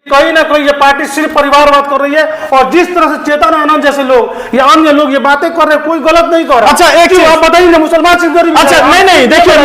कहीं ना कहीं ये पार्टी सिर्फ परिवारवाद कर रही है, और जिस तरह से चेतन आनंद जैसे लोग या अन्य लोग ये बातें कर रहे हैं, कोई गलत नहीं कर रहा। अच्छा, एक चीज आप बताइए ना, मुसलमान सिर्फ गरीब। अच्छा नहीं, देखिए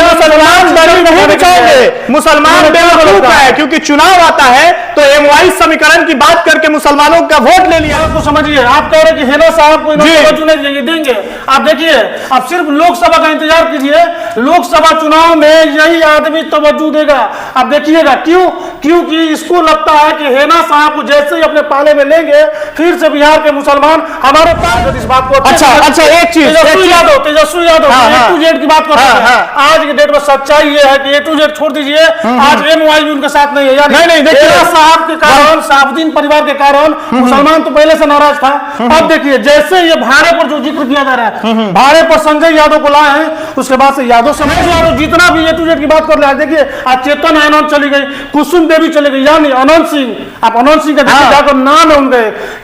मुसलमान दलित नहीं बिछाओगे, मुसलमान बेवकूफ है, क्योंकि चुनाव आता है तो एमवाई समीकरण की बात करके मुसलमानों का वोट ले लिया। आपको समझिए, आप कह रहे हैं कि हेना साहब को चुने देंगे। आप देखिए, आप सिर्फ लोकसभा का इंतजार कीजिए, लोकसभा चुनाव में यही आदमी तवज्जो देगा। आप देखिएगा क्यों? क्योंकि इसको लगता है कि हेना साहब को जैसे ही अपने पाले में लेंगे, फिर से बिहार के मुसलमान हमारे पास इस बात को। अच्छा, एक चीज Tejashwi Yadav A to Z की बात करते हैं। आज की डेट में सच्चाई ये है कि A to Z छोड़ दीजिए, आज एमवाई भी उनके साथ नहीं है। नहीं, देखिए साहब के कारण, साहबुद्दीन परिवार के कारण मुसलमान तो पहले से नाराज था। अब देखिए, जैसे ये भाड़े पर जो जिक्र किया जा रहा है, भाड़े पर संजय यादव को लाए हैं, उसके बाद से यादव समाज यादव जितना भी A to Z की बात कर रहे हैं। देखिए, आज चेतन आनंद चली गई, कुसुम देवी चली गई, यानी अनंत सिंह। आप अनंत सिंह का देखिए जाकर नाम है उनका,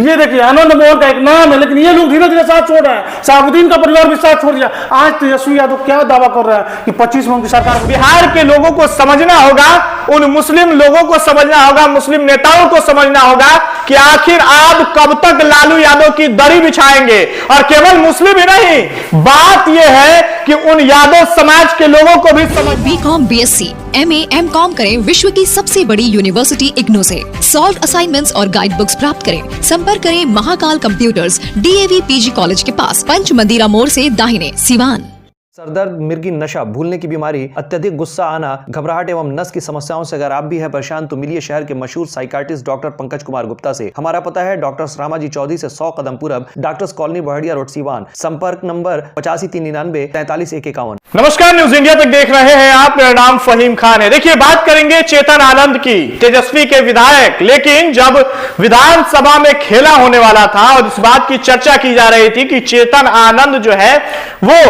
ये देखिए आनंद मोहन का एक नाम है, लेकिन ये लोग धीरे धीरे साथ छोड़ रहे हैं। साहबुद्दीन का परिवार भी साथ छोड़ दिया। आज तेजस्वी यादव क्या दावा कर रहा है कि 25 में उनकी सरकार। बिहार के लोगों को समझना होगा, उन मुस्लिम लोगों को समझना होगा, मुस्लिम नेताओं को समझना होगा कि आखिर आप कब तक लालू यादव की दरी बिछाएंगे। और केवल मुस्लिम ही नहीं, बात यह है कि उन यादव समाज के लोगों को भी समझ। बीकॉम, बीएससी, एमए, एमकॉम करें विश्व की सबसे बड़ी यूनिवर्सिटी इग्नू से। सॉल्व असाइनमेंट्स और गाइड बुक्स प्राप्त करें। संपर्क करें Mahakal computers, DAV PG college के पास, पंच मंदिरा मोड़ से दाहिने, सिवान। सरदर्द, मिर्गी, नशा, भूलने की बीमारी, अत्यधिक गुस्सा आना, घबराहट एवं नस की समस्याओं से अगर आप भी हैं परेशान तो मिलिए शहर के मशहूर साइकाट्रिस्ट डॉक्टर पंकज कुमार गुप्ता से। हमारा पता है डॉक्टर रामाजी चौधरी से 100 कदम पूरब, doctors colony Bahadiya road, Siwan. संपर्क नंबर 85 399 43 151। नमस्कार, न्यूज इंडिया तक देख रहे हैं आप। मेरा नाम फहीम खान है। देखिए, बात करेंगे चेतन आनंद की, तेजस्वी के विधायक। लेकिन जब विधानसभा में खेला होने वाला था और इस बात की चर्चा की जा रही थी कि चेतन आनंद जो है वो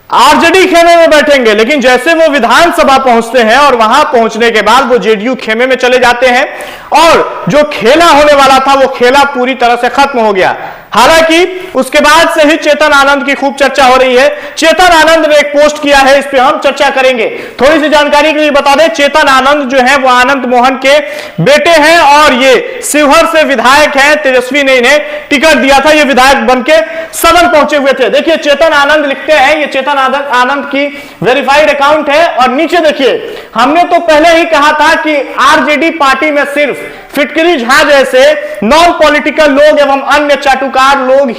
आरजेडी खेमे में बैठेंगे, लेकिन जैसे वो विधानसभा पहुंचते हैं और वहां पहुंचने के बाद वो जेडीयू खेमे में चले जाते हैं और जो खेला होने वाला था वो खेला पूरी तरह से खत्म हो गया। हालांकि उसके बाद से ही चेतन आनंद की खूब चर्चा हो रही है। चेतन आनंद ने एक पोस्ट किया है, इस पे हम चर्चा करेंगे। थोड़ी सी जानकारी के लिए बता दें, चेतन आनंद जो है वो आनंद मोहन के बेटे हैं और ये शिवहर से विधायक हैं। तेजस्वी ने इन्हें टिकट दिया था, ये विधायक बनके सदन पहुंचे हुए थे। देखिए, चेतन आनंद लिखते हैं, ये चेतन आनंद की वेरीफाइड अकाउंट है। और नीचे देखिए, हमने तो पहले ही कहा था कि आरजेडी पार्टी में सिर्फ फिटकरी झा जैसे नॉन पॉलिटिकल लोग एवं अन्य चाटुकार लोग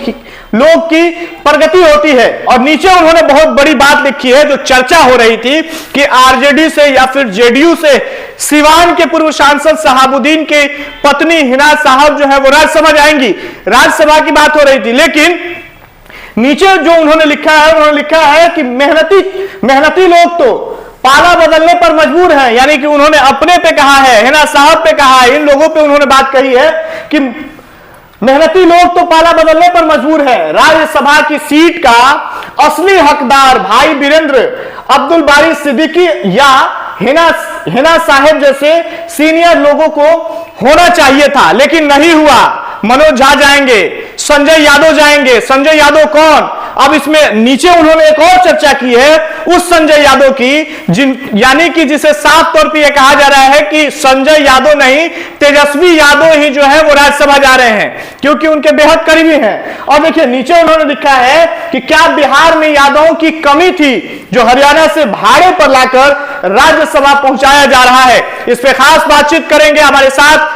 की प्रगति होती है। और नीचे उन्होंने बहुत बड़ी बात लिखी है, जो चर्चा हो रही थी कि आरजेडी से या फिर जेडीयू से सिवान के पूर्व सांसद शहाबुद्दीन की पत्नी हिना साहब जो है वो राज्यसभा जाएंगी। राज्यसभा की बात हो रही थी, लेकिन नीचे जो उन्होंने लिखा है कि मेहनती लोग तो पाला बदलने पर मजबूर हैं। यानी कि उन्होंने अपने पे कहा है, हिना साहब पे कहा है, इन लोगों पे उन्होंने बात कही है कि मेहनती लोग तो पाला बदलने पर मजबूर है। राज्यसभा की सीट का असली हकदार भाई वीरेंद्र, अब्दुल बारी सिद्दीकी या हिना साहब जैसे सीनियर लोगों को होना चाहिए था, लेकिन नहीं हुआ। मनोज झा जाएंगे, संजय यादव जाएंगे। संजय यादव कौन? अब इसमें नीचे उन्होंने एक और चर्चा की है उस संजय यादव की, यानी कि जिसे साफ तौर पर यह कहा जा रहा है कि संजय यादव नहीं, तेजस्वी यादव ही जो है वो राज्यसभा जा रहे हैं, क्योंकि उनके बेहद करीबी हैं। और देखिए, नीचे उन्होंने लिखा है कि क्या बिहार में यादवों की कमी थी जो हरियाणा से भाड़े पर लाकर राज्यसभा पहुंचाया जा रहा है। इस पे खास बातचीत करेंगे। हमारे साथ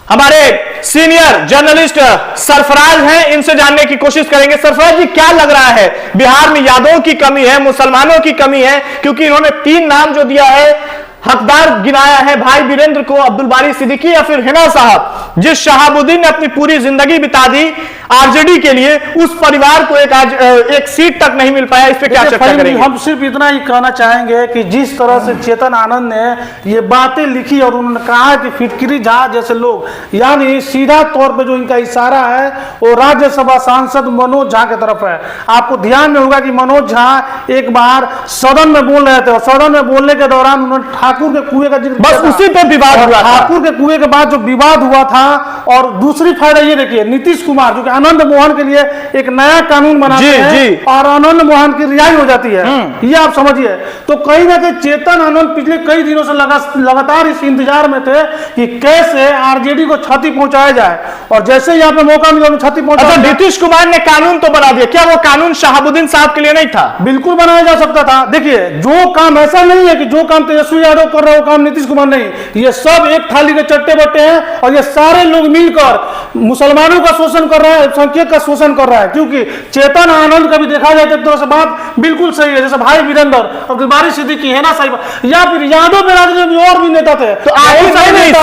हमारे सीनियर जर्नलिस्ट सरफराज हैं, इनसे जानने की कोशिश करेंगे। सरफराज जी, क्या लग रहा है, बिहार में यादवों की कमी है, मुसलमानों की कमी है? क्योंकि इन्होंने 3 नाम जो दिया है, हकदार गिनाया है, भाई वीरेंद्र को, अब्दुल बारी सिद्दीकी या फिर हिना साहब। जिस शहाबुद्दीन ने अपनी पूरी जिंदगी बिता दी आरजेडी के लिए, उस परिवार को एक सीट तक नहीं मिल पाया। इस पे क्या चर्चा करेंगे? हम सिर्फ इतना ही कहना चाहेंगे कि जिस तरह से चेतन आनंद ने ये बातें लिखी और उन्होंने कहा कि फिटकरी झा जैसे लोग, यानी सीधा तौर पे जो इनका इशारा है वो राज्यसभा सांसद मनोज झा की तरफ है। आपको ध्यान में होगा कि मनोज झा एक बार सदन में बोल रहे थे और सदन में बोलने के दौरान उन्होंने ठाकुर के कुएं का जिक्र, बस उसी पे विवाद हुआ। ठाकुर के कुएं के बाद जो विवाद हुआ था और दूसरी फायदा ये देखिए, नीतीश कुमार जो कि आनंद मोहन के लिए एक नया कानून बनाते हैं और आनंद मोहन की रिहाई हो जाती है, ये आप समझिए। तो कहीं ना कहीं चेतन आनंद पिछले कई दिनों से लगातार इस इंतजार में थे कि कैसे आरजेडी को क्षति पहुंचाया जाए, और जैसे यहाँ पे मौका मिला क्षति पहुंचा। नीतीश कुमार ने कानून तो बना दिया, क्या वो कानून शहाबुद्दीन साहब के लिए नहीं था? बिल्कुल बनाया जा सकता था। देखिए, जो काम ऐसा नहीं है कि जो काम तेजस्वी यादव कर रहे हो काम नीतीश कुमार नहीं, ये सब एक थाली के चट्टे बट्टे हैं और ये सारे लोग मिलकर मुसलमानों का शोषण कर रहे हैं, अल्पसंख्यक का शोषण कर रहा है। क्योंकि चेतन आनंद का भी देखा जाए तो से बात बिल्कुल सही है, जैसे भाई वीरेंद्र और दिलबारी सिद्दीकी है ना साहिब, या फिर यादव बिरादरी में और भी नेता थे। तो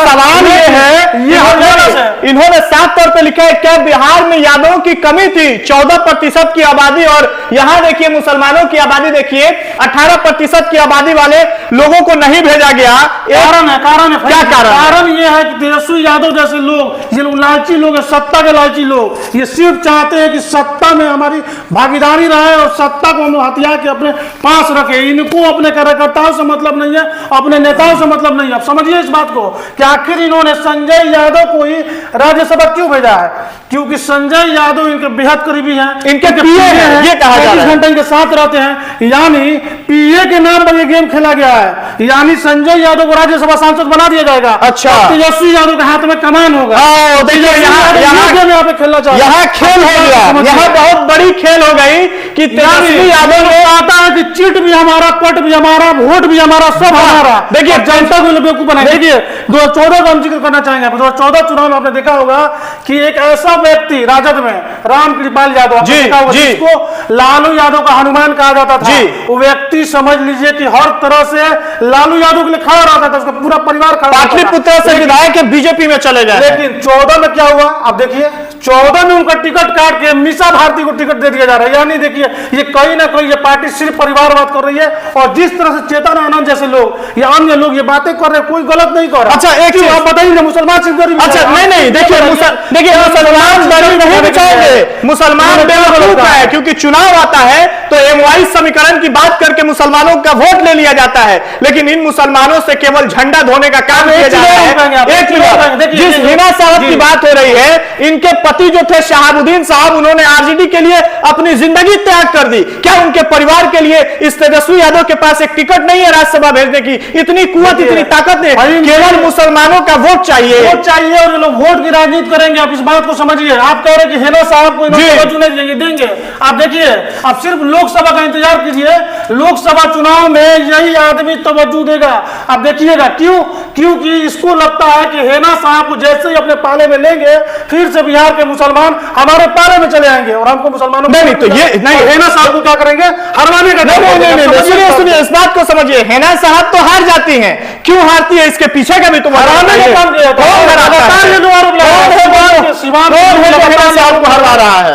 सवाल ये है, इन्होंने साफ तौर पे लिखा है क्या बिहार में यादवों की कमी थी? 14% की आबादी, और यहां देखिए मुसलमानों की आबादी देखिए 18% की आबादी वाले लोगों को नहीं भेजा गया। कारण है क्या कारण? कारण ये है कि तेजस्वी यादव जैसे लोग, ये लालची लोग हैं, सत्ता के लालची लोग, ये सिर्फ चाहते हैं कि सत्ता में हमारी भागीदारी रहे और सत्ता को हम हथियार के अपने पास रखे। इनको अपने कार्यकर्ताओं से मतलब नहीं है, अपने नेताओं से मतलब नहीं है। आप समझिए इस बात को कि आखिर इन्होंने संजय यादव को ही राज्यसभा क्यों भेजा है? क्योंकि संजय यादव इनके बेहद करीबी हैं, इनके पीए हैं, ये कहा जा रहा है। 24 घंटे इनके साथ रहते हैं, यानी पीए के नाम पर ये गेम खेला गया है, यानी संजय यादव को राज्यसभा सांसद बना दिया जाएगा। अच्छा, तेजस्वी यादव के हाथ में कमान होगा। देखिए यहाँ पे खेलना चाहिए, यहाँ खेल हो गया, यहाँ बहुत बड़ी खेल हो गई कि तेजस्वी यादव को आता है कि चिट भी हमारा, पट भी हमारा, वोट भी हमारा, सब हमारा। देखिए जनता को बेवकूफ बनाए। देखिए 2014 का हम जिक्र करना चाहेंगे। 2014 चुनाव में आपने देखा होगा कि एक ऐसा व्यक्ति राजद में रामकृपाल यादव, जिसको लालू यादव का हनुमान कहा जाता था, वो व्यक्ति समझ लीजिए कि हर तरह से लालू यादव के लिए खड़ा रहता था, उसका पूरा परिवार खड़ा। पाटलिपुत्र से विधायक के बीजेपी में चले गए। लेकिन 14 में क्या हुआ आप देखिए, 14 में उनका टिकट काट के मीसा भारती को टिकट दे दिया जा रहा है। यानी देखिए ये कहीं ना कहीं ये पार्टी सिर्फ परिवारवाद कर रही है, और जिस तरह से चेतन आनंद जैसे लोग या अन्य लोग ये बातें कर रहे हैं, कोई गलत नहीं कर रहा। अच्छा, एक चीज आप बताइए ना, मुसलमान सिर्फ गरीब। अच्छा नहीं देखिए मुसलमान गरीब नहीं बचाएंगे, मुसलमान बेवकूफ है, क्योंकि चुनाव आता है तो एमवाई समीकरण की बात करके मुसलमानों का वोट ले लिया जाता है, लेकिन इन मुसलमानों से केवल झंडा धोने का काम किया जा रहा है। एक मिनट, जिस हिना साहब की बात हो रही है, इनके पति जो थे शहाबुद्दीन साहब, उन्होंने आरजेडी के लिए अपनी जिंदगी त्याग कर दी। क्या उनके परिवार के लिए इस तेजस्वी यादव के पास एक टिकट नहीं है राज्यसभा भेजने की? इतनी कुवत, इतनी ताकत नहीं, केवल मुसलमानों का वोट चाहिए, वोट चाहिए, और लोग वोट की राजनीति करेंगे। आप इस बात को समझिए। आप कह रहे हैं कि हेना साहब को नहीं देंगे, आप देखिए, आप सिर्फ लोकसभा का इंतजार कीजिए, लोकसभा चुनाव में यही आदमी तवज्जो देगा। आप देखिएगा क्यों? क्योंकि इसको लगता है कि हेना साहब को जैसे ही अपने पाले में लेंगे, फिर से बिहार के मुसलमान हमारे पाले में चले आएंगे और हमको मुसलमानों नहीं तो ये नहीं, हेना साहब को क्या करेंगे? हरवाने का। सुनिए इस बात को समझिए, हेना साहब तो हार जाती हैं, क्यों हारती है इसके पीछे का भी तुम हराने का काम किया था।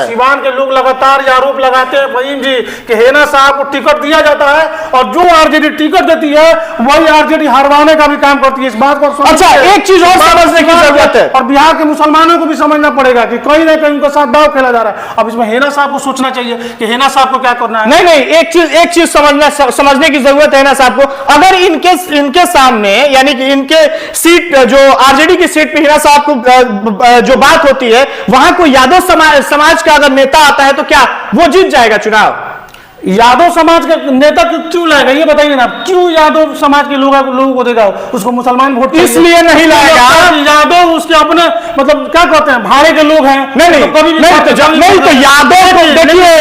सीवान के लोग लगातार ये आरोप लगाते हैं फहीम जी कि हेना साहब को टिकट दिया जाता है, और जो आरजेडी टिकट देती है वही आरजेडी हरवाने का भी काम करती है। इस बात को अच्छा, एक चीज और समझने की जरूरत है, और बिहार के मुसलमानों को भी समझना पड़ेगा कि कहीं ना कहीं उनके साथ दाव खेला जा रहा है। अब इसमें हेना साहब को सोचना चाहिए कि हेना साहब को क्या करना है। नहीं एक चीज समझने की जरूरत है हेना साहब को। अगर इनके सामने, यानी कि इनके सीट, जो आरजेडी की सीट पे हेना साहब को जो बात होती है, वहां को यादव समाज का अगर नेता आता है तो क्या वो जीत जाएगा चुनाव? यादव समाज का नेता क्यों लाएगा ये बताइए ना? क्यों यादव समाज के लोगों को देगा? उसको मुसलमान वोट इसलिए नहीं लाएगा। यादव उसके अपने मतलब क्या कहते हैं, भाड़े के लोग हैं। नहीं तो यादव को देखिए,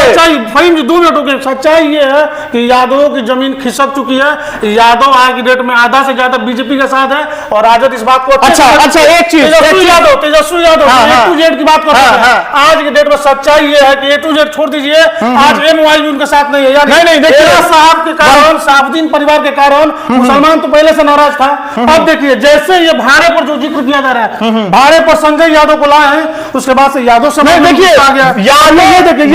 फहीम जी 2 मिनट रुके। सच्चाई ये है कि यादवों की जमीन खिसक चुकी है। यादव आज की डेट में आधा से ज्यादा बीजेपी के साथ है, और राजद इस बात को अच्छा एक चीज Tejashwi Yadav A to Z की बात करते हैं। आज की डेट में सच्चाई ये है कि A to Z छोड़ दीजिए, आज MY भी उनके साथ नहीं है। नहीं देखिए, साहब के कारण, साहबुद्दीन परिवार के कारण मुसलमान तो पहले से नाराज था। अब देखिए जैसे ये भाड़े पर जो जिक्र किया जा रहा है, भाड़े पर संजय यादव को लाए हैं, उसके बाद से यादव समाज देखिए आ गया।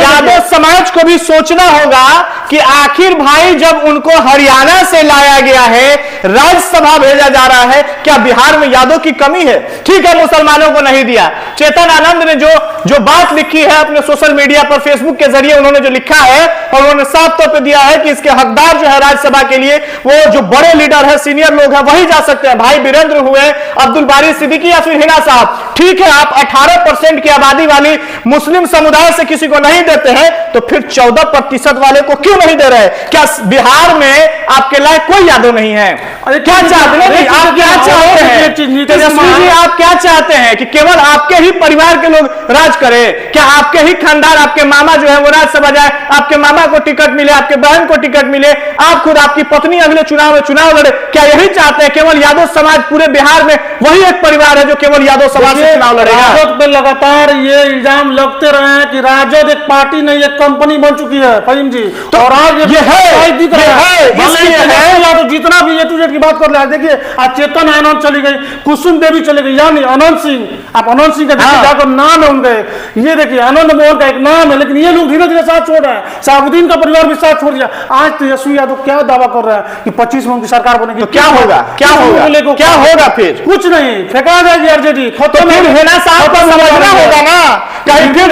यादव समाज को भी सोचना होगा कि आखिर भाई जब उनको हरियाणा से लाया गया है, राज्यसभा भेजा जा रहा है, क्या बिहार में यादव की कमी है? ठीक है, मुसलमानों को नहीं दिया। चेतन आनंद ने जो बात लिखी है अपने सोशल मीडिया पर, फेसबुक के जरिए उन्होंने जो लिखा है, और उन्होंने साफ तौर पे दिया है कि इसके हकदार जो है राज्यसभा के लिए, वो जो बड़े लीडर है, सीनियर लोग हैं, वही जा सकते हैं। भाई वीरेंद्र हुए, अब्दुल बारी सिद्दीकी या फिर हिना साहब। ठीक है, आप 18% की आबादी वाली मुस्लिम समुदाय से किसी को नहीं देते हैं, तो फिर 14% वाले को क्यों नहीं दे रहे? क्या बिहार में आपके लायक कोई यादव नहीं है? क्या चाहते हैं? आप क्या चाहते हैं तेजस्वी जी? आप क्या चाहते हैं कि केवल आपके ही परिवार के लोग राज करें? क्या आपके ही खानदान, आपके मामा जो है वो राज्यसभा जाए, आपके मामा को टिकट मिले, आपके बहन को टिकट मिले, आप खुद, आपकी पत्नी अगले चुनाव में चुनाव लड़े? क्या यही चाहते हैं? केवल यादव समाज पूरे बिहार में वही एक परिवार है जो केवल यादव समाज से चुनाव लड़ेगा? राजद पे लगातार ये इल्जाम लगते रहे हैं कि राजद एक पार्टी नहीं, एक कंपनी बन चुकी है फहीम जी। तो और आज ये है, दिख रहा है, इसलिए है। यादव जितना भी A to Z की बात कर रहे हैं, देखिए आज चेतन आनंद चली गई, कुसुम देवी चली गई, यानी अनंत सिंह, आप अनंत सिंह का देखिए जाकर नाम है उनका, ये देखिए आनंद मोहन का एक नाम है, लेकिन ये लोग धीरे धीरे साथ छोड़ रहे हैं। शहाबुद्दीन का परिवार भी साथ छोड़ दिया। आज तेजस्वी यादव क्या दावा कर रहा है कि 25 में उनकी सरकार बनेगी? तो क्या होगा? क्या होगा? क्या होगा? फिर कुछ नहीं, फेंका जाएगी आरजेडी, खत्म। फिर हेना साहब को समझना होगा ना, कहीं फिर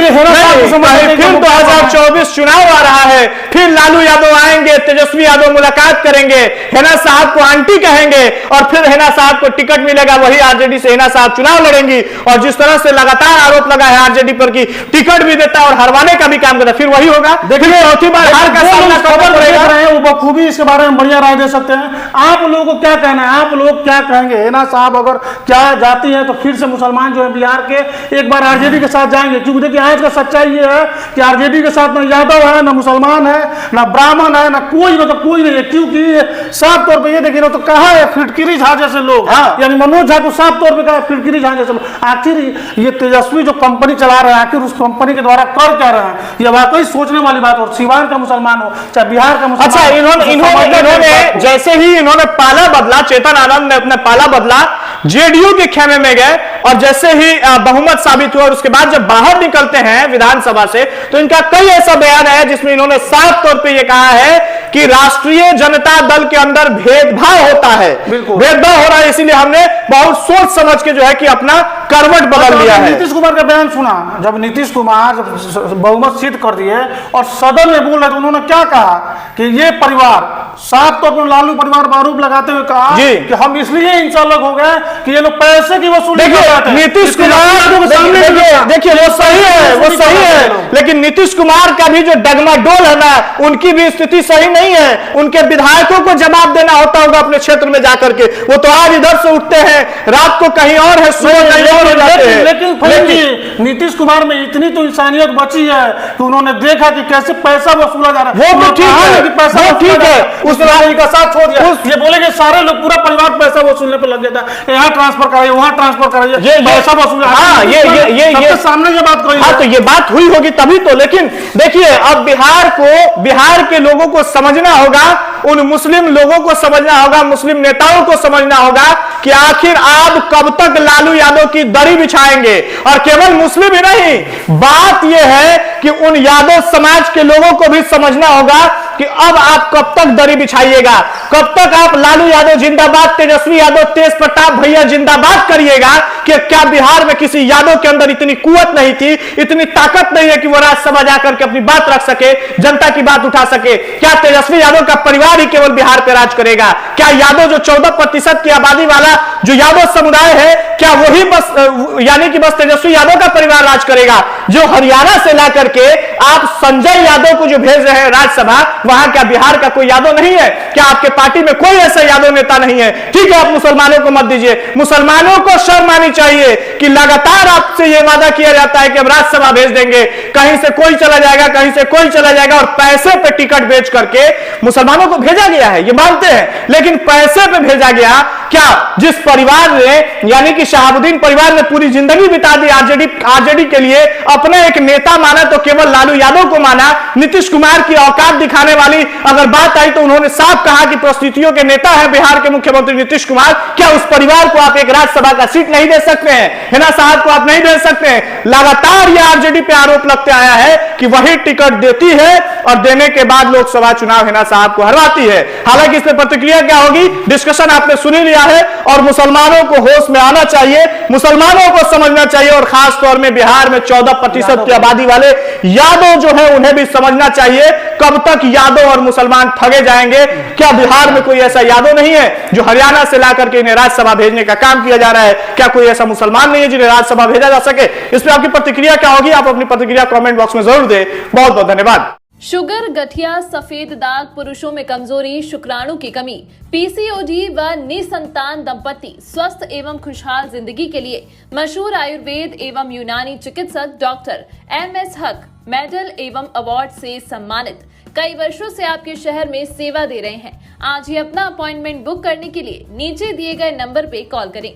2024 चुनाव आ रहा है, फिर लालू यादव आएंगे, तेजस्वी यादव मुलाकात करेंगे, हेना साहब को आंटी कहेंगे, और फिर हेना साहब को टिकट मिलेगा, वही आरजेडी से हेना साहब चुनाव लड़ेंगी। और जिस तरह से लगातार आरोप लगा है आरजेडी पर कि टिकट भी देता है और हरवाने का भी काम करता है, फिर वही होगा। देखिए चौथी बार हार का सामना करना पड़ेगा। वो बखूबी इसके बारे में बढ़िया राय दे सकते हैं। आप लोगों को क्या कहना है? आप लोग क्या कहेंगे? हेना साहब अगर क्या जाती है तो फिर से मुसलमान जो है बिहार के एक बार आरजेडी के साथ जाएंगे? क्योंकि देखिए आज का सच्चाई ये है कि आरजेडी के साथ ना यादव है, ना मुसलमान है, ना ब्राह्मण है, ना कोई, मतलब कोई नहीं है। क्योंकि साफ तौर पर ये देखिए ना, तो कहा है फिटकिरी झा जैसे लोग, यानी मनोज झा को साफ तौर पर कहा फिटकिरी झा जैसे लोग। आखिर ये तेजस्वी जो कंपनी चला रहे हैं, आखिर उस कंपनी के द्वारा कर क्या रहे हैं? ये वाकई सोचने वाली बात। और सिवान का मुसलमान हो चाहे बिहार का मुसलमान, अच्छा, इन्होंने जैसे ही इन्होंने पाला बदला, चेतन आनंद ने अपना पाला बदला, जेडीयू के खेमे में गए, और जैसे ही बहुमत साबित हुआ और उसके बाद जब बाहर निकलते हैं विधानसभा से, तो इनका कई ऐसा बयान है जिसमें इन्होंने साफ तौर पे ये कहा है कि राष्ट्रीय जनता दल के अंदर भेदभाव होता है, भेदभाव हो रहा है, इसीलिए हमने बहुत सोच समझ के जो है कि अपना करवट बदल लिया है। नीतीश कुमार का बयान सुना, जब नीतीश कुमार बहुमत सिद्ध कर दिए और सदन में बोल रहे, तो उन्होंने क्या कहा कि ये परिवार, साफ तौर पर लालू परिवार पर आरोप लगाते हुए कहा कि हम इसलिए इनसे अलग हो गए कि ये लोग पैसे की वसूली कर रहे थे। नीतीश कुमार, देखिए वो सही है, वो सही है, लेकिन नीतीश कुमार का भी जो डगमाडोल है ना, उनकी भी स्थिति सही नहीं है। उनके विधायकों को जवाब देना होता होगा अपने क्षेत्र में जाकर के, वो तो आज इधर से उठते हैं, रात को कहीं और है, सुबह कहीं और हो जाते हैं। लेकिन नीतीश कुमार में इतनी तो इंसानियत बची है कि उन्होंने देखा कि कैसे पैसा वसूला जा रहा है। वो तो ठीक है कि पैसा ठीक है, उस राही का साथ छोड़ दिया। ये बोले कि सारे लोग, पूरा परिवार पैसा वसूलने पर लग गया था, यहाँ ट्रांसफर कराइए, वहाँ ट्रांसफर कराइए, पैसा वसूल। हाँ, ये सामने ये बात कही। हाँ, तो ये बात हुई होगी तभी तो। लेकिन देखिए, अब बिहार के लोगों को समझना होगा, उन मुस्लिम लोगों को समझना होगा, मुस्लिम नेताओं को समझना होगा कि आखिर आप कब तक लालू यादव की दरी बिछाएंगे। और केवल मुस्लिम ही नहीं, बात यह है कि उन यादव समाज के लोगों को भी समझना होगा कि अब आप कब तक दरी बिछाइएगा, कब तक आप लालू यादव जिंदाबाद, तेजस्वी यादव, तेज प्रताप भैया जिंदाबाद करिएगा। कि क्या बिहार में किसी यादव के अंदर इतनी कुवत नहीं थी, इतनी ताकत नहीं है कि वो राज्यसभा जाकर के अपनी बात रख सके, जनता की बात उठा सके? क्या तेजस्वी यादव का परिवार ही केवल बिहार पे राज करेगा? क्या यादव जो 14% की आबादी वाला जो यादव समुदाय है, क्या वही बस यानी कि बस तेजस्वी यादव का परिवार राज करेगा? जो हरियाणा से ला करके आप संजय यादव को जो भेज रहे हैं राज्यसभा, वहां क्या बिहार का कोई यादव नहीं है? क्या आपके पार्टी में कोई ऐसा यादव नेता नहीं है? ठीक है, आप मुसलमानों को मत दीजिए, मुसलमानों को शर्म आनी चाहिए कि लगातार आपसे यह वादा किया जाता है कि हम राज्यसभा भेज देंगे, कहीं से कोई चला जाएगा, कहीं से कोई चला जाएगा, और पैसे पे टिकट बेच करके मुसलमानों को भेजा गया है, ये मानते हैं, लेकिन पैसे पे भेजा गया। क्या जिस परिवार ने, यानी कि शहाबुद्दीन परिवार ने पूरी जिंदगी बिता दी आरजेडी के लिए, अपना एक नेता माना तो केवल लालू यादव को माना। नीतीश कुमार की औकात दिखाने वाली अगर बात आई तो उन्होंने साफ कहा कि परिस्थितियों के नेता है बिहार के मुख्यमंत्री नीतीश कुमार। क्या उस परिवार को आप एक राज्यसभा का सीट नहीं दे सकते हैं? हेना साहब को आप नहीं दे सकते हैं? लगातार यह आरजेडी पे आरोप लगते आया है कि वही टिकट देती है और देने के बाद लोकसभा चुनाव हेना साहब को हरवाती है। हालांकि इसमें प्रतिक्रिया क्या होगी, डिस्कशन आपने सुन ही लिया है, और मुसलमानों को होश में आना चाहिए, मुसलमानों को समझना चाहिए, और खास तौर में बिहार में 14% की आबादी वाले यादव जो है उन्हें भी समझना चाहिए कब तक यादव और मुसलमान ठगे जाएंगे? क्या बिहार में कोई ऐसा यादव नहीं है जो हरियाणा से ला करके इन्हें राज्यसभा भेजने का काम किया जा रहा है? क्या कोई ऐसा मुसलमान नहीं है जिन्हें राज्यसभा भेजा जा सके? इस पर आपकी प्रतिक्रिया क्या होगी? आप अपनी प्रतिक्रिया कमेंट बॉक्स में जरूर दें। बहुत बहुत धन्यवाद। शुगर, गठिया, सफेद दाग, पुरुषों में कमजोरी, शुक्राणु की कमी, पीसीओडी व निसंतान दंपति स्वस्थ एवं खुशहाल जिंदगी के लिए मशहूर आयुर्वेद एवं यूनानी चिकित्सक डॉक्टर MS हक मेडल एवं अवार्ड से सम्मानित कई वर्षों से आपके शहर में सेवा दे रहे हैं। आज ही अपना अपॉइंटमेंट बुक करने के लिए नीचे दिए गए नंबर पे कॉल करें।